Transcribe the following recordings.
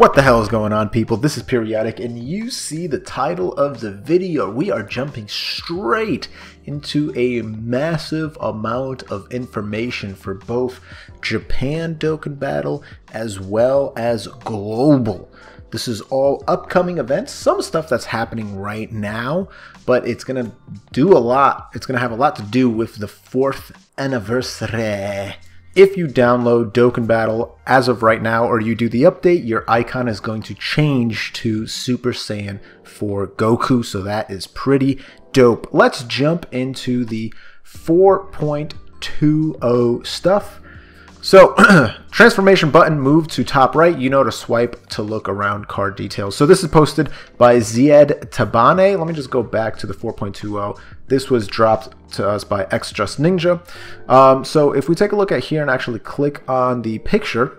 What the hell is going on, people? This is Periodik, and you see the title of the video. We are jumping straight into a massive amount of information for both Japan Dokkan Battle as well as global. This is all upcoming events, some stuff that's happening right now, but it's going to do a lot. It's going to have a lot to do with the 4th anniversary. If you download Dokkan Battle as of right now, or you do the update, your icon is going to change to Super Saiyan 4 Goku, so that is pretty dope. Let's jump into the 4.20 stuff. So, transformation button, move to top right, you know to swipe to look around card details. So this is posted by Dbz Dokkan. Let me just go back to the 4.20. This was dropped to us by XJustNinja. So if we take a look at here and actually click on the picture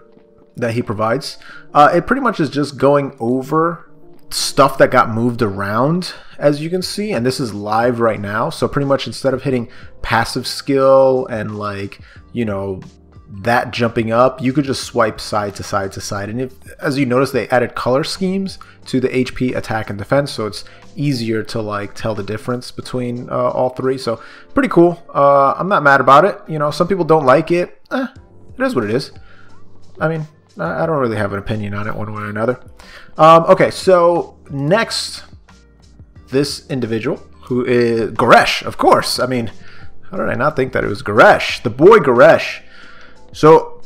that he provides, it pretty much is just going over stuff that got moved around, as you can see, and this is live right now. So pretty much instead of hitting passive skill and, like, you know, that jumping up, you could just swipe side to side to side. And if, as you notice, they added color schemes to the HP, attack, and defense, so it's easier to, like, tell the difference between all three. So pretty cool. I'm not mad about it. You know, some people don't like it. It is what it is. I mean, I don't really have an opinion on it one way or another. Okay, so next, this individual, who is Goresh, of course. I mean, how did I not think that it was Goresh? The boy Goresh. So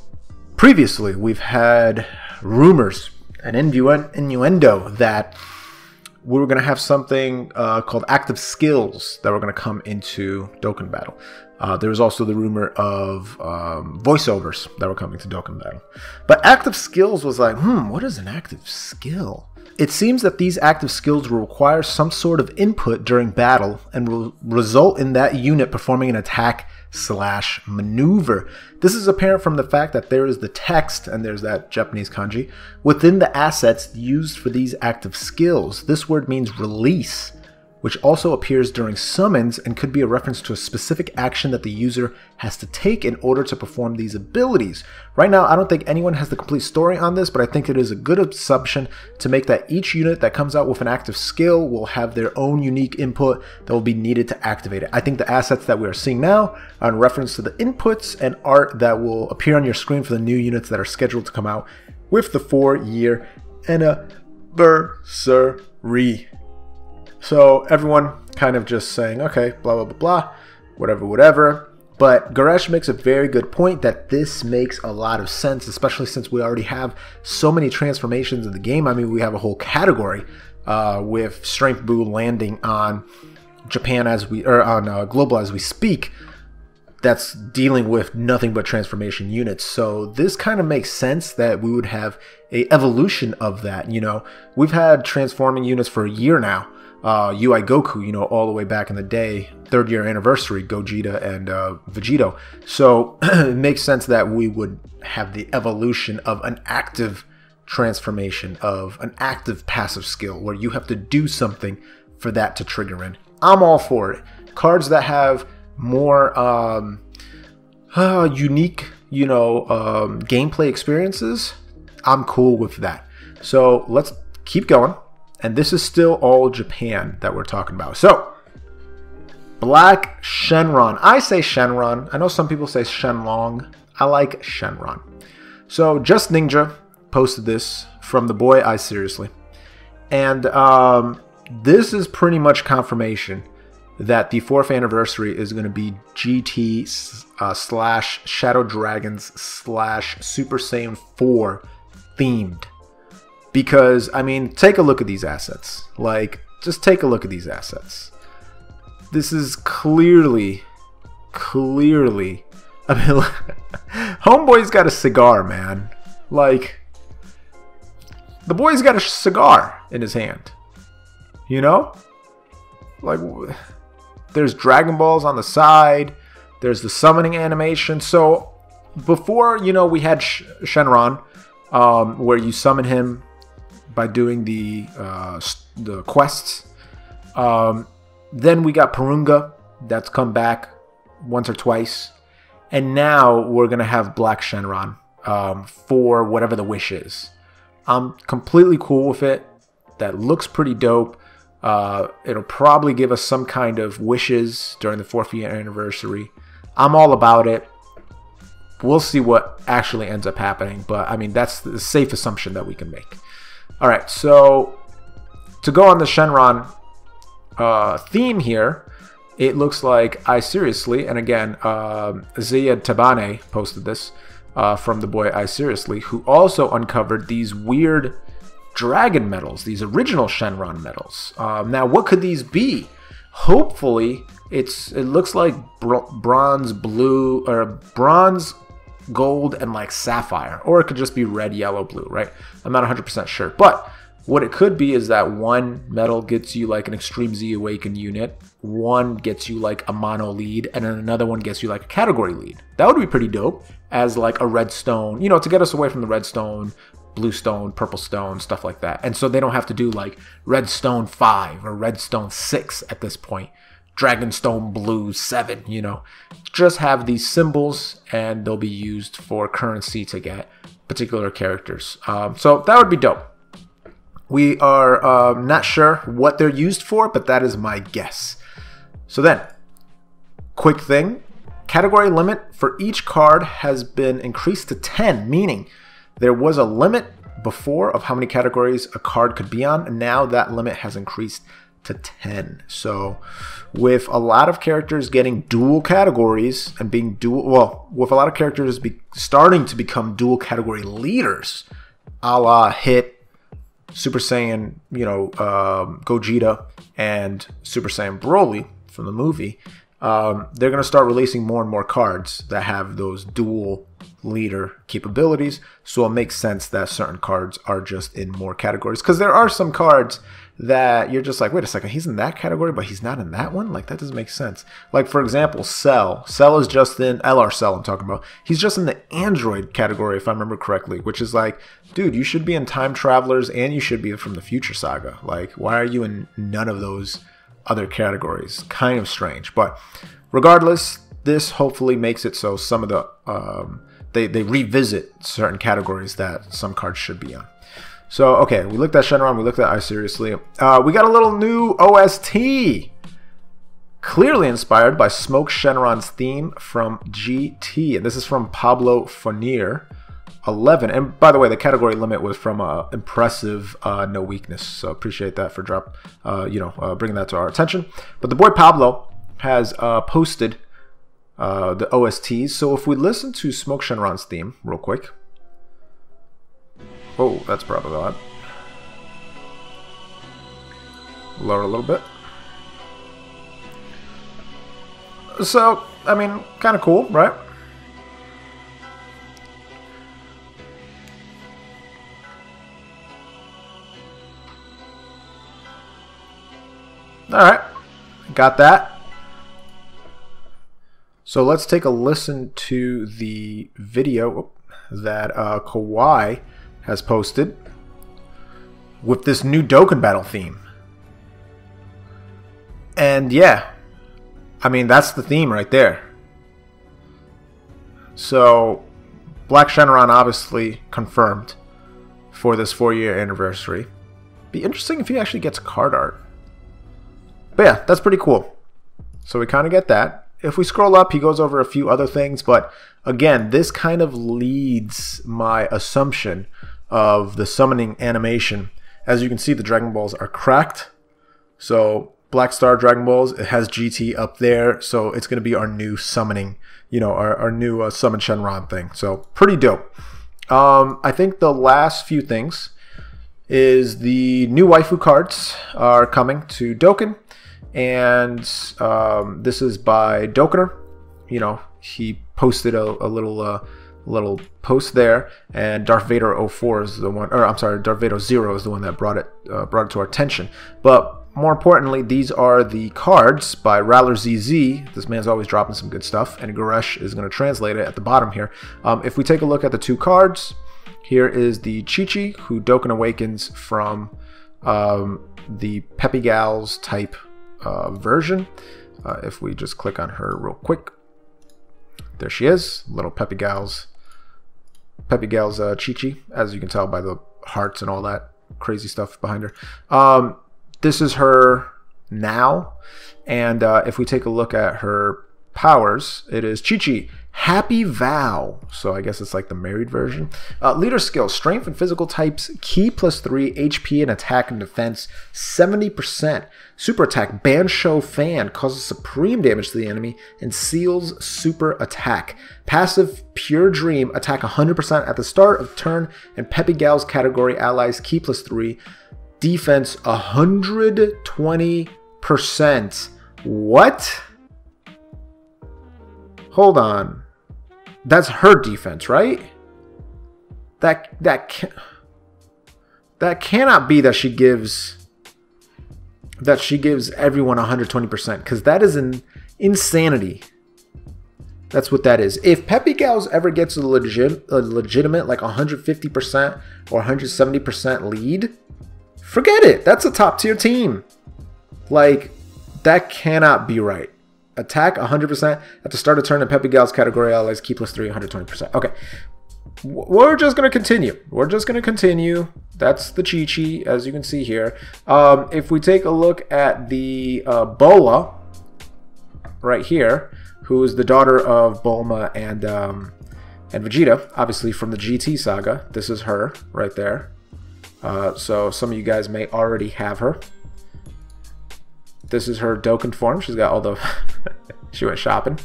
previously, we've had rumors and innuendo that we were going to have something called active skills that were going to come into Dokkan Battle. There was also the rumor of voiceovers that were coming to Dokkan Battle. But active skills was like, what is an active skill? It seems that these active skills will require some sort of input during battle and will result in that unit performing an attack / maneuver. This is apparent from the fact that there is the text, and there's that Japanese kanji, within the assets used for these active skills. This word means release, which also appears during summons and could be a reference to a specific action that the user has to take in order to perform these abilities. Right now, I don't think anyone has the complete story on this, but I think it is a good assumption to make that each unit that comes out with an active skill will have their own unique input that will be needed to activate it. I think the assets that we are seeing now are in reference to the inputs and art that will appear on your screen for the new units that are scheduled to come out with the 4-year anniversary. So everyone kind of just saying, okay, blah, blah, blah, blah, whatever, whatever. But Goresh makes a very good point that this makes a lot of sense, especially since we already have so many transformations in the game. I mean, we have a whole category with Strength Boo landing on Japan on global as we speak. That's dealing with nothing but transformation units. So this kind of makes sense that we would have a evolution of that. You know, we've had transforming units for a year now. UI Goku, you know, all the way back in the day, 3rd year anniversary, Gogeta and Vegito. So it makes sense that we would have the evolution of an active transformation, of an active passive skill, where you have to do something for that to trigger in. I'm all for it. Cards that have more unique, you know, gameplay experiences, I'm cool with that. So let's keep going. And this is still all Japan that we're talking about. So, Black Shenron. I say Shenron. I know some people say Shenlong. I like Shenron. So, Just Ninja posted this from the boy I Seriously. And this is pretty much confirmation that the 4th anniversary is going to be GT / Shadow Dragons / Super Saiyan 4 themed. Because, I mean, take a look at these assets. Like, just take a look at these assets. This is clearly, I mean, Homeboy's got a cigar, man. Like, the boy's got a cigar in his hand. You know? Like, there's Dragon Balls on the side. There's the summoning animation. So, before, you know, we had Shenron, where you summon him by doing the quests. Then we got Porunga, that's come back once or twice. And now we're going to have Black Shenron for whatever the wish is. I'm completely cool with it. That looks pretty dope. It'll probably give us some kind of wishes during the 4th year anniversary. I'm all about it. We'll see what actually ends up happening, but I mean, that's the safe assumption that we can make. All right, so to go on the Shenron theme here, it looks like I Seriously, and again, Zia Tabane posted this from the boy I Seriously, who also uncovered these weird dragon medals, these original Shenron medals. Now, what could these be? Hopefully, it looks like bronze, blue, or bronze, gold, and like sapphire, or it could just be red, yellow, blue, right? I'm not 100% sure, but what it could be is that one medal gets you like an Extreme Z Awaken unit, one gets you like a mono lead, and then another one gets you like a category lead. That would be pretty dope as like a red stone, you know, to get us away from the red stone, blue stone, purple stone, stuff like that. And so they don't have to do like red stone 5 or red stone 6 at this point. Dragonstone Blue 7, you know. Just have these symbols and they'll be used for currency to get particular characters. So that would be dope. We are not sure what they're used for, but that is my guess. So then, quick thing. Category limit for each card has been increased to 10, meaning there was a limit before of how many categories a card could be on, and now that limit has increased to 10. So with a lot of characters getting dual categories and being dual, well, with a lot of characters starting to become dual category leaders, a la Hit, Super Saiyan, you know, Gogeta, and Super Saiyan Broly from the movie, they're going to start releasing more and more cards that have those dual leader capabilities. So it makes sense that certain cards are just in more categories, because there are some cards that you're just like, wait a second, he's in that category, but he's not in that one? Like, that doesn't make sense. Like, for example, Cell. Cell is just in, LR Cell I'm talking about. He's just in the Android category, if I remember correctly, which is like, dude, you should be in Time Travelers and you should be from the Future Saga. Like, why are you in none of those other categories? Kind of strange. But regardless, this hopefully makes it so some of the, they revisit certain categories that some cards should be on. So, okay, we looked at Shenron, we looked at I Seriously. We got a little new OST. Clearly inspired by Smoke Shenron's theme from GT. And this is from Pablo Fournier, 11. And by the way, the category limit was from impressive No Weakness. So appreciate that for bringing that to our attention. But the boy Pablo has posted the OSTs. So if we listen to Smoke Shenron's theme real quick. Oh, that's probably loud. Lower a little bit. So, I mean, kind of cool, right? Alright, got that. So let's take a listen to the video that Kawhi has posted with this new Dokkan Battle theme. And yeah, I mean, that's the theme right there. So Black Shenron obviously confirmed for this 4-year anniversary. Be interesting if he actually gets card art. But yeah, that's pretty cool. So we kind of get that. If we scroll up, he goes over a few other things, but again, this kind of leads my assumption of the summoning animation. As you can see, the Dragon Balls are cracked. So Black Star Dragon Balls, it has GT up there, so it's going to be our new summoning, you know, our new Summon Shenron thing. So pretty dope. I think the last few things is the new waifu cards are coming to Dokkan, and this is by Dokkaner. You know, he posted a little post there, and Darth Vader 04 is the one, or I'm sorry, Darth Vader 0 is the one that brought it to our attention. But more importantly, these are the cards by Rattler ZZ. This man's always dropping some good stuff, and Goresh is going to translate it at the bottom here. If we take a look at the two cards, here is the Chichi, who Dokkan awakens from the Peppy Gals type version. If we just click on her real quick, there she is, little Peppy Gals Chichi, as you can tell by the hearts and all that crazy stuff behind her. This is her now, and if we take a look at her powers, it is Chichi, Happy Vow. So I guess it's like the married version. Leader skill, strength and physical types, key +3, HP and attack and defense, 70%. Super attack, Bansho Fan, causes supreme damage to the enemy and seals super attack. Passive, Pure Dream, attack 100% at the start of turn, and Peppy Gal's category allies, key +3, defense 120%. What? Hold on. That's her defense, right? That cannot be that she gives everyone 120%, because that is an insanity. That's what that is. If Peppy Gals ever gets a legitimate like 150% or 170% lead, forget it. That's a top tier team. Like, that cannot be right. Attack 100% at the start of turn, and Peppy Gal's category allies, key +3, 120%. Okay. We're just going to continue. We're just going to continue. That's the Chichi, as you can see here. If we take a look at the Bola right here, who is the daughter of Bulma and Vegeta, obviously from the GT saga. This is her right there. So some of you guys may already have her. This is her Dokkan form. She's got all the... she went shopping,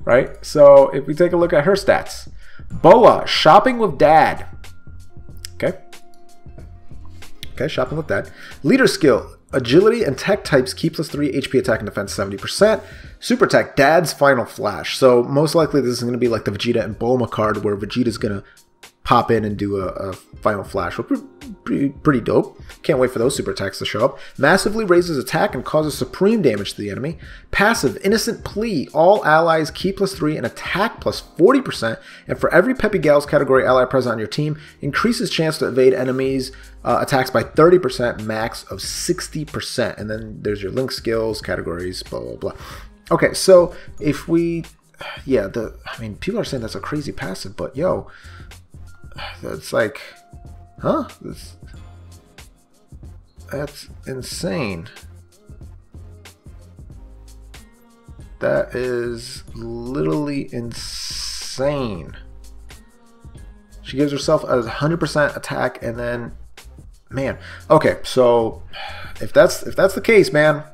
right? So if we take a look at her stats. Boa, shopping with dad. Okay. Okay, shopping with dad. Leader skill, agility and tech types, key +3, HP, attack, and defense 70%. Super attack, dad's final flash. So most likely this is going to be like the Vegeta and Bulma card, where Vegeta's going to pop in and do a final flash. Pretty dope. Can't wait for those super attacks to show up. Massively raises attack and causes supreme damage to the enemy. Passive, Innocent Plea. All allies, key +3 and attack +40%. And for every Peppy Gals category ally present on your team, increases chance to evade enemies attacks by 30%, max of 60%. And then there's your link skills, categories, blah, blah, blah. Okay, so if we... yeah, I mean, people are saying that's a crazy passive, but yo... that's like, huh? That's insane. That is literally insane. She gives herself a 100% attack, and then, man. Okay, so if that's the case, man.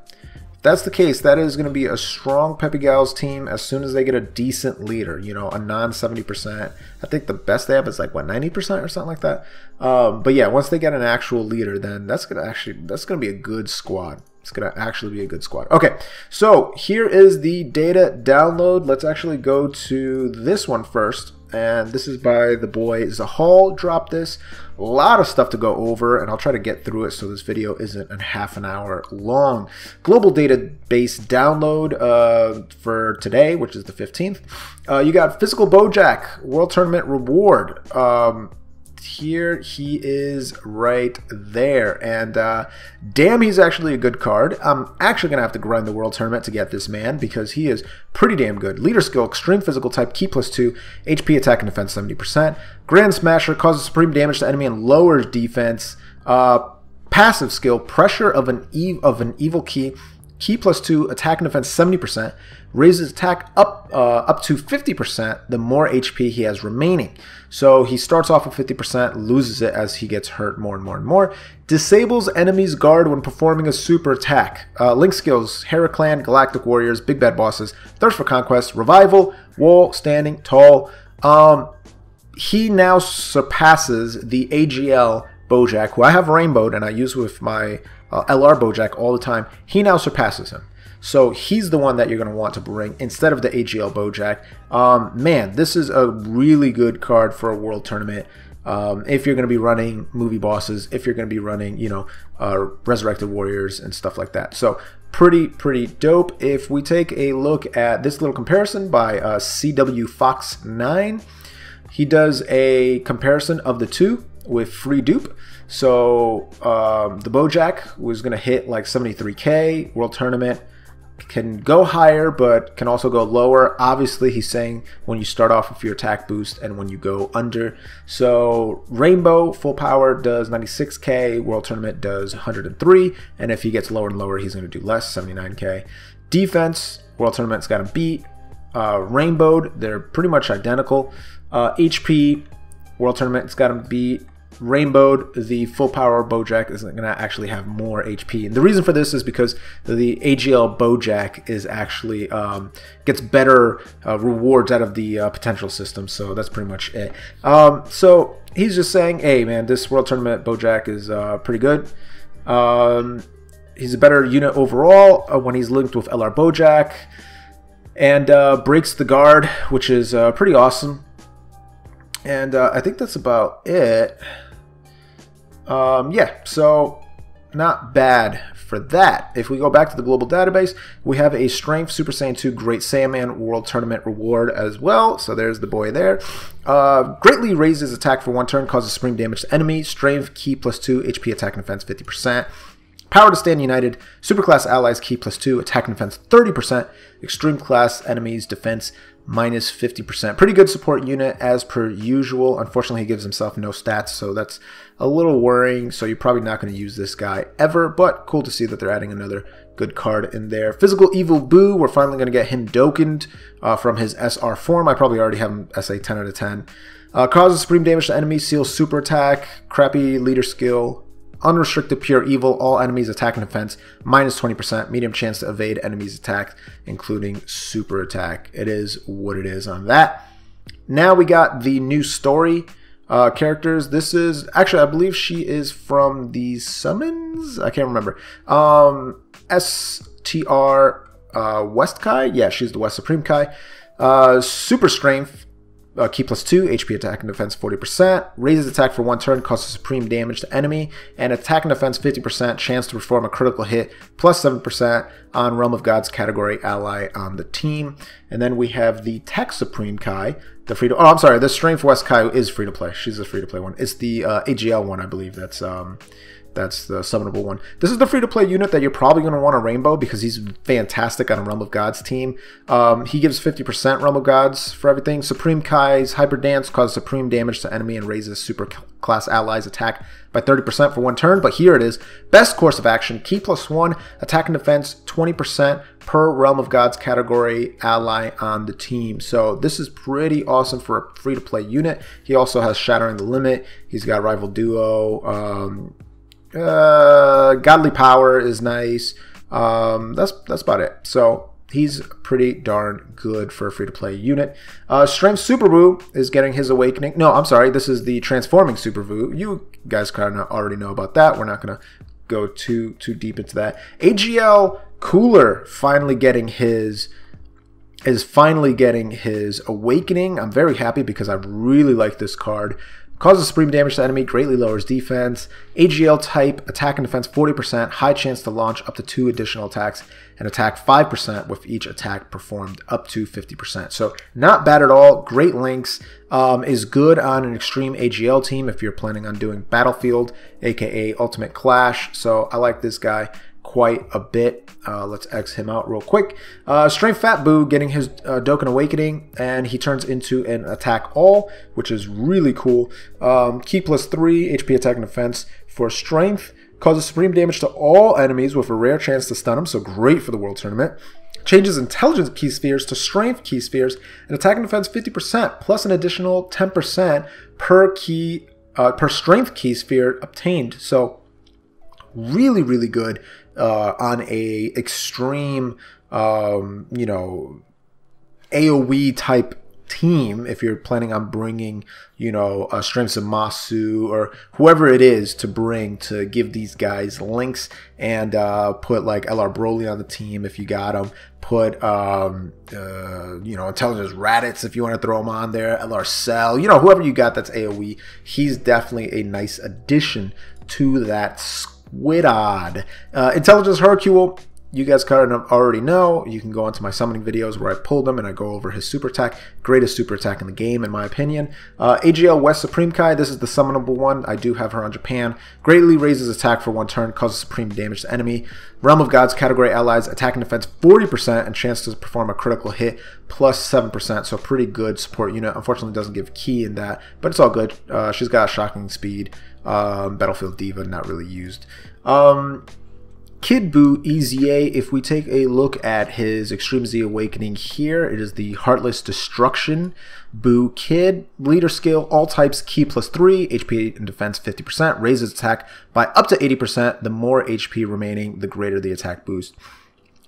That's the case. That is going to be a strong Peppy Gals team as soon as they get a decent leader, you know, a non-70%. I think the best they have is like, what, 90% or something like that. But yeah, once they get an actual leader, then that's going to be a good squad. It's going to actually be a good squad. Okay, so here is the data download. Let's actually go to this one first. And this is by the boy Zahal. Dropped this. A lot of stuff to go over, and I'll try to get through it so this video isn't a half an hour long. Global database download for today, which is the 15th. You got Physical Bojack World Tournament reward. Here he is right there, and damn, he's actually a good card. I'm actually gonna have to grind the World Tournament to get this man, because he is pretty damn good. Leader skill, extreme physical type, key +2, HP, attack, and defense 70%. Grand Smasher, causes supreme damage to enemy and lowers defense. Passive skill, pressure of an evil key, key +2, attack and defense 70%, raises attack up to 50% the more HP he has remaining. So he starts off with 50%, loses it as he gets hurt more and more and more. Disables enemy's guard when performing a super attack. Link skills, Heraclan, Galactic Warriors, Big Bad Bosses, Thirst for Conquest, Revival, Wall, Standing, Tall. He now surpasses the AGL Bojack, who I have rainbowed and I use with my LR Bojack all the time. He now surpasses him. So he's the one that you're going to want to bring instead of the AGL Bojack. Man, this is a really good card for a world tournament. If you're going to be running movie bosses, if you're going to be running, you know, Resurrected Warriors and stuff like that. So pretty dope. If we take a look at this little comparison by CW Fox 9, he does a comparison of the two with free dupe. So the Bojack was going to hit like 73k world tournament, can go higher, but can also go lower. Obviously, he's saying when you start off with your attack boost and when you go under. So Rainbow full power does 96k, World Tournament does 103, and if he gets lower and lower, he's going to do less, 79k. Defense, World Tournament's got him beat. Rainbowed, they're pretty much identical. HP, World Tournament's got him beat. Rainbowed, the full power Bojack is going to actually have more HP, and the reason for this is because the AGL Bojack is actually gets better rewards out of the potential system, so that's pretty much it. So he's just saying, hey man, this World Tournament Bojack is pretty good. He's a better unit overall when he's linked with LR Bojack, and breaks the guard, which is pretty awesome. And I think that's about it. Yeah, so not bad for that. If we go back to the global database, we have a Strength Super Saiyan 2 Great Saiyaman World Tournament reward as well. So there's the boy there. Greatly raises attack for 1 turn, causes supreme damage to enemy. Strength Ki +2, HP attack and defense 50%. Power to stand united. Superclass allies Ki +2, attack and defense 30%. Extreme class enemies defense -50%. Pretty good support unit as per usual. Unfortunately, he gives himself no stats, so that's a little worrying. So you're probably not going to use this guy ever, but cool to see that they're adding another good card in there. Physical Evil Boo, we're finally going to get him Dokkaned from his SR form. I probably already have him SA 10 out of 10. Causes supreme damage to enemies, seals super attack, crappy leader skill. Unrestricted Pure Evil, all enemies attack and defense -20%, medium chance to evade enemies attack, including super attack. It is what it is on that. Now we got the new story characters. This is, actually I believe she is from the summons? I can't remember. STR West Kai? Yeah, she's the West Supreme Kai. Super Strength. Ki +2, HP attack and defense 40%, raises attack for 1 turn, causes supreme damage to enemy, and attack and defense 50%, chance to perform a critical hit, +7% on Realm of Gods category ally on the team. And then we have the Tech Supreme Kai, the free to, oh I'm sorry, the Strength West Kai is free to play. She's a free to play one. It's the AGL one, I believe. That's the summonable one. This is the free-to-play unit that you're probably going to want a Rainbow because he's fantastic on a Realm of Gods team. He gives 50% Realm of Gods for everything. Supreme Kai's Hyper Dance causes supreme damage to enemy and raises super class allies attack by 30% for 1 turn. But here it is. Best course of action. Ki +1, attack and defense 20% per Realm of Gods category ally on the team. So this is pretty awesome for a free-to-play unit. He also has Shattering the Limit. He's got Rival Duo. Godly Power is nice. That's about it. So he's pretty darn good for a free-to-play unit. Strength Super Boo is getting his Awakening. No, I'm sorry. This is the Transforming Super Boo. You guys kind of already know about that. We're not going to go too deep into that. AGL Cooler finally getting his Awakening. I'm very happy because I really like this card. Causes supreme damage to enemy, greatly lowers defense. AGL type, attack and defense 40%, high chance to launch up to 2 additional attacks, and attack 5% with each attack performed up to 50%. So not bad at all. Great links. Is good on an extreme AGL team if you're planning on doing Battlefield, aka Ultimate Clash. So I like this guy quite a bit. Let's X him out real quick. Strength Fat Boo getting his Dokkan Awakening, and he turns into an attack all, which is really cool. Ki +3, HP attack and defense for strength. Causes supreme damage to all enemies with a rare chance to stun them, so great for the World Tournament. Changes intelligence key spheres to strength key spheres, and attack and defense 50%, plus an additional 10% per strength key sphere obtained. So really, really good on a extreme, you know, AoE type team. If you're planning on bringing, you know, Strengths of Masu or whoever it is to bring to give these guys links, and put like LR Broly on the team if you got them. Put, you know, Intelligence Raditz if you want to throw him on there. LR Cell, you know, whoever you got that's AoE, he's definitely a nice addition to that squad. Intelligence Hercule, you guys kind of already know. You can go onto my summoning videos where I pulled them and I go over his super attack. Greatest super attack in the game, in my opinion. AGL West Supreme Kai. This is the summonable one. I do have her on Japan. Greatly raises attack for 1 turn, causes supreme damage to enemy. Realm of Gods category allies, attack and defense 40%, and chance to perform a critical hit plus 7%. So pretty good support unit. Unfortunately, doesn't give key in that, but it's all good. She's got shocking speed. Battlefield Diva, not really used. Kid Buu EZA, if we take a look at his Extreme Z Awakening here, it is the Heartless Destruction Buu Kid. Leader skill, all types, key +3, HP and defense 50%, raises attack by up to 80%. The more HP remaining, the greater the attack boost.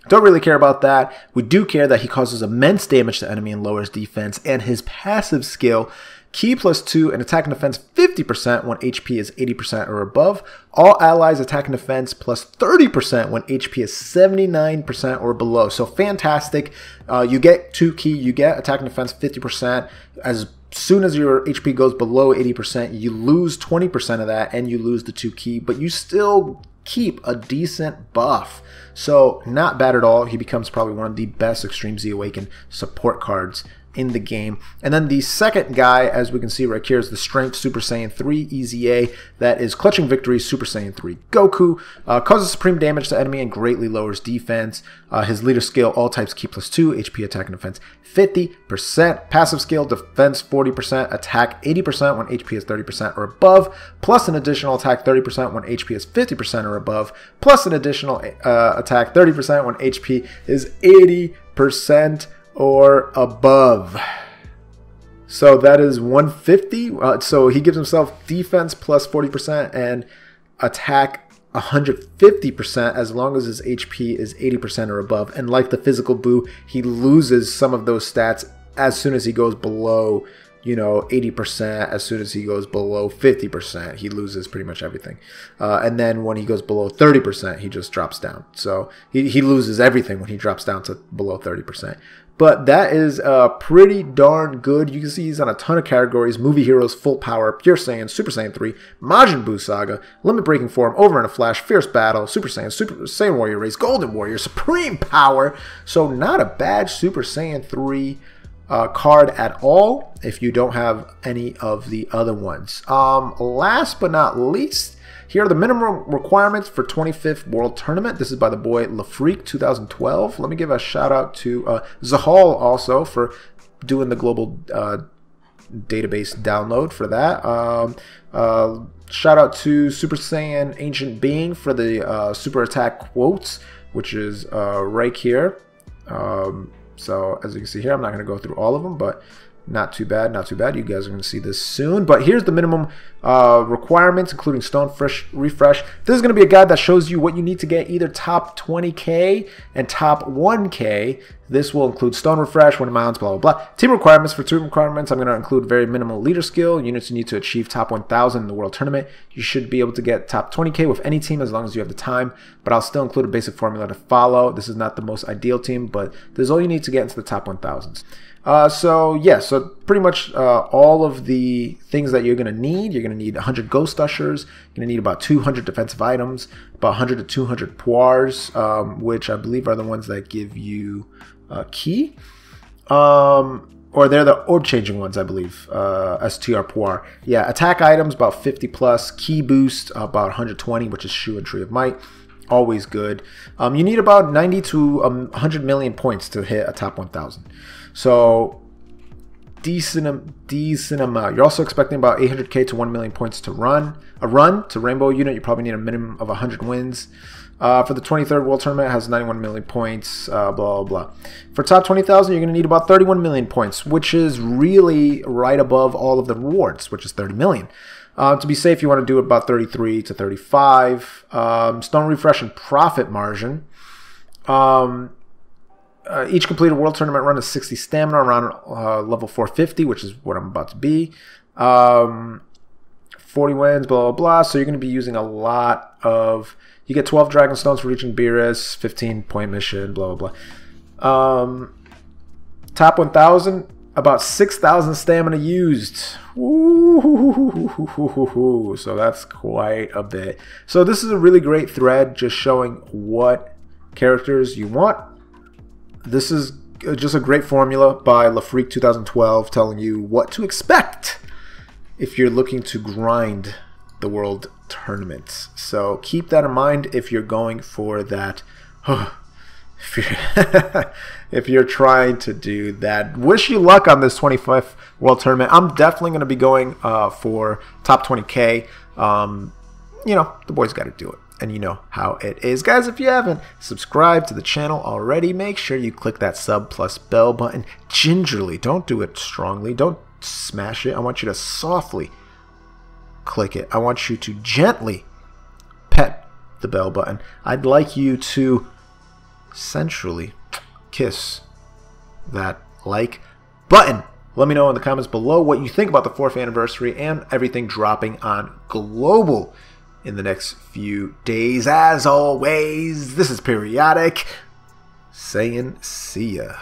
Don't really care about that. We do care that he causes immense damage to enemy and lowers defense, and his passive skill, key +2 and attack and defense 50% when HP is 80% or above. All allies attack and defense plus 30% when HP is 79% or below. So fantastic. You get 2 key, you get attack and defense 50%. As soon as your HP goes below 80%, you lose 20% of that and you lose the 2 key, but you still keep a decent buff. So not bad at all. He becomes probably one of the best Extreme Z Awaken support cards in the game. And then the second guy, as we can see right here, is the Strength Super Saiyan 3 EZA. That is Clutching Victory Super Saiyan 3 Goku. Causes supreme damage to enemy and greatly lowers defense. His leader skill, all types, key +2, HP, attack, and defense 50%. Passive skill, defense 40%, attack 80% when HP is 30% or above, plus an additional attack 30% when HP is 50% or above, plus an additional attack 30% when HP is 80% or above. So that is 150. So he gives himself defense plus 40% and attack 150% as long as his HP is 80% or above. And like the physical Buu, he loses some of those stats as soon as he goes below, 80%. As soon as he goes below 50%, he loses pretty much everything. And then when he goes below 30%, he just drops down. So he loses everything when he drops down to below 30%. But that is pretty darn good. You can see he's on a ton of categories. Movie Heroes, Full Power, Pure Saiyan, Super Saiyan 3, Majin Buu Saga, Limit Breaking Form, Over in a Flash, Fierce Battle, Super Saiyan, Super Saiyan Warrior Race, Golden Warrior, Supreme Power. So not a bad Super Saiyan 3 card at all if you don't have any of the other ones. Last but not least, here are the minimum requirements for 25th World Tournament. This is by the boy LaFreak 2012. Let me give a shout out to Zahal also for doing the global database download for that. Shout out to Super Saiyan Ancient Being for the super attack quotes, which is right here. So as you can see here, I'm not going to go through all of them, but not too bad, not too bad. You guys are going to see this soon. But here's the minimum requirements, including Stone Refresh. This is going to be a guide that shows you what you need to get either top 20k and top 1k. This will include Stone Refresh, win amounts, blah, blah, blah. Team requirements. For team requirements, I'm going to include very minimal leader skill. Units you need to achieve top 1,000 in the World Tournament. You should be able to get top 20k with any team as long as you have the time. But I'll still include a basic formula to follow. This is not the most ideal team, but this is all you need to get into the top 1,000s. So pretty much all of the things that you're going to need. You're going to need 100 Ghost Ushers. You're going to need about 200 defensive items, about 100 to 200 Poires, which I believe are the ones that give you key. Or they're the orb changing ones, I believe. STR Poir. Yeah, attack items, about 50 plus. Key boost, about 120, which is Shu and Tree of Might. Always good. You need about 90 to 100 million points to hit a top 1,000. So decent amount. You're also expecting about 800k to 1 million points to run. A run to Rainbow unit, you probably need a minimum of 100 wins. For the 23rd World Tournament, it has 91 million points, blah, blah, blah. For top 20,000, you're going to need about 31 million points, which is really right above all of the rewards, which is 30 million. To be safe, you want to do about 33 to 35. Stone Refresh and Profit Margin. Each completed World Tournament run is 60 stamina around level 450, which is what I'm about to be. 40 wins, blah, blah, blah. So you're going to be using a lot of... You get 12 Dragon Stones for reaching Beerus, 15-point mission, blah, blah, blah. Top 1,000, about 6,000 stamina used. Ooh, so that's quite a bit. So this is a really great thread just showing what characters you want. This is just a great formula by LaFreak 2012 telling you what to expect if you're looking to grind the World Tournament. So keep that in mind if you're going for that. If you're trying to do that. Wish you luck on this 25th World Tournament. I'm definitely going to be going for top 20K. You know, the boys got to do it. And you know how it is. Guys, if you haven't subscribed to the channel already, make sure you click that sub plus bell button gingerly. Don't do it strongly. Don't smash it. I want you to softly click it. I want you to gently pet the bell button. I'd like you to sensually kiss that like button. Let me know in the comments below what you think about the 4th anniversary and everything dropping on Global in the next few days. As always, this is Periodik saying see ya.